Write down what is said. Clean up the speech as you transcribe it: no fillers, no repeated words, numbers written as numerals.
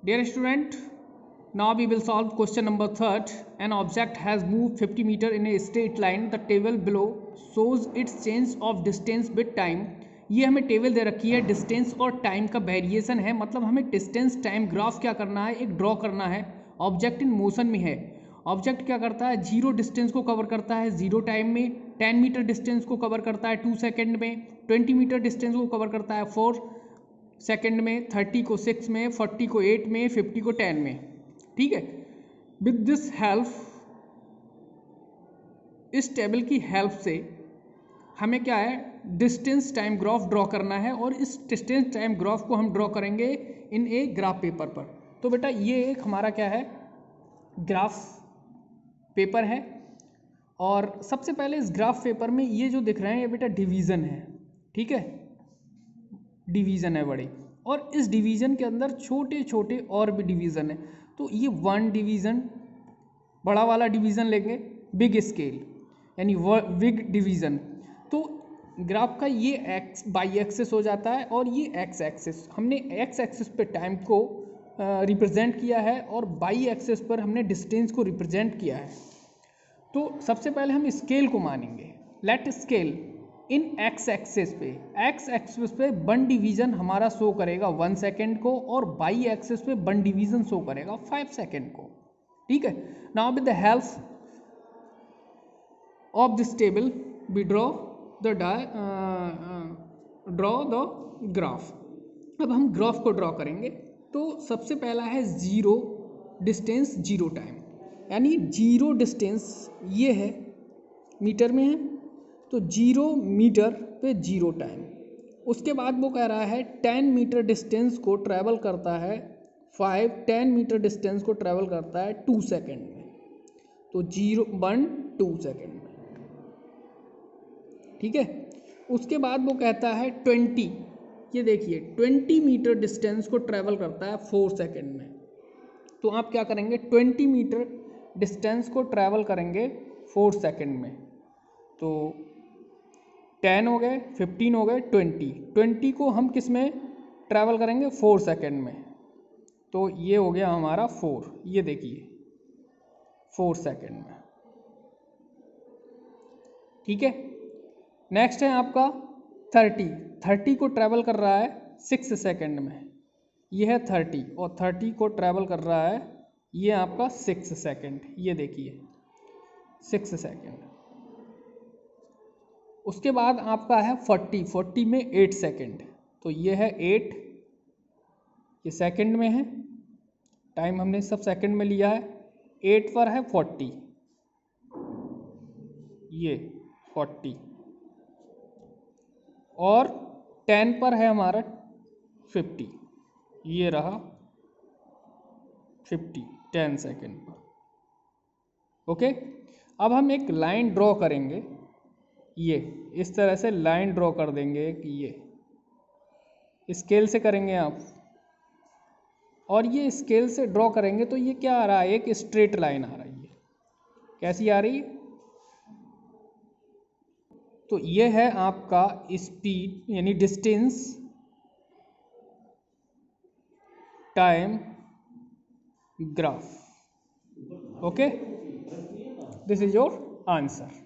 Dear student, now we will solve question number 3rd. An object has moved 50 meter in a straight line. The table below shows its change of distance with time. ये हमें table दे रखी है, distance और time का variation है, मतलब हमें distance time graph क्या करना है, एक ड्रॉ करना है। ऑब्जेक्ट इन मोशन में है। ऑब्जेक्ट क्या करता है, 0 डिस्टेंस को कवर करता है 0 टाइम में, 10 मीटर डिस्टेंस को कवर करता है 2 सेकेंड में, 20 मीटर डिस्टेंस को कवर करता है 4 सेकेंड में, 30 को 6 में, 40 को 8 में, 50 को 10 में। ठीक है। विद दिस हेल्प, इस टेबल की हेल्प से हमें क्या है, डिस्टेंस टाइम ग्राफ ड्रॉ करना है और इस डिस्टेंस टाइम ग्राफ को हम ड्रॉ करेंगे इन ए ग्राफ पेपर पर। तो बेटा ये एक हमारा क्या है, ग्राफ पेपर है। और सबसे पहले इस ग्राफ पेपर में ये जो दिख रहे हैं ये बेटा डिवीज़न है। ठीक है, डिवीज़न है बड़े, और इस डिवीज़न के अंदर छोटे छोटे और भी डिवीज़न है। तो ये 1 डिवीज़न, बड़ा वाला डिवीज़न लेंगे, बिग स्केल यानी बिग डिवीज़न। तो ग्राफ का ये एक्स बाई एक्सिस हो जाता है और ये एक्स एक्सिस। हमने एक्स एक्सिस पे टाइम को रिप्रेजेंट किया है और बाई एक्सिस पर हमने डिस्टेंस को रिप्रेजेंट किया है। तो सबसे पहले हम स्केल को मानेंगे। Let scale in X axis पे, एक्स एक्सिस पे 1 डिवीज़न हमारा शो करेगा 1 सेकेंड को और बाई एक्सिस पे 1 डिवीज़न शो करेगा 5 सेकेंड को। ठीक है। Now with the help of this table we draw the graph. अब हम ग्राफ को ड्रॉ करेंगे। तो सबसे पहला है 0 डिस्टेंस 0 टाइम, यानी 0 डिस्टेंस ये है, मीटर में है, तो 0 मीटर पे 0 टाइम। उसके बाद वो कह रहा है 10 मीटर डिस्टेंस को ट्रैवल करता है 10 मीटर डिस्टेंस को ट्रैवल करता है 2 सेकेंड में। तो 0 1 2 सेकेंड में। ठीक है। उसके बाद वो कहता है 20, ये देखिए 20 मीटर डिस्टेंस को ट्रैवल करता है 4 सेकेंड में। तो आप क्या करेंगे, 20 मीटर डिस्टेंस को ट्रैवल करेंगे 4 सेकेंड में। तो 10 हो गए, 15 हो गए, 20 को हम किस में ट्रैवल करेंगे, 4 सेकेंड में। तो ये हो गया हमारा 4, ये देखिए 4 सेकेंड में। ठीक है। नेक्स्ट है आपका 30 को ट्रैवल कर रहा है 6 सेकेंड में। ये है 30 और 30 को ट्रैवल कर रहा है ये आपका 6 सेकेंड, ये देखिए 6 सेकेंड। उसके बाद आपका है 40 में 8 सेकेंड। तो ये है 8, ये सेकेंड में है, टाइम हमने सब सेकेंड में लिया है। 8 पर है 40, ये 40, और 10 पर है हमारा 50, ये रहा 50 10 सेकेंड पर। ओके। अब हम एक लाइन ड्रॉ करेंगे, ये इस तरह से लाइन ड्रॉ कर देंगे कि ये स्केल से करेंगे आप, और ये स्केल से ड्रॉ करेंगे तो ये क्या आ रहा है, एक स्ट्रेट लाइन आ रही है। कैसी आ रही है, तो ये है आपका स्पीड यानी distance time graph. Okay, this is your answer.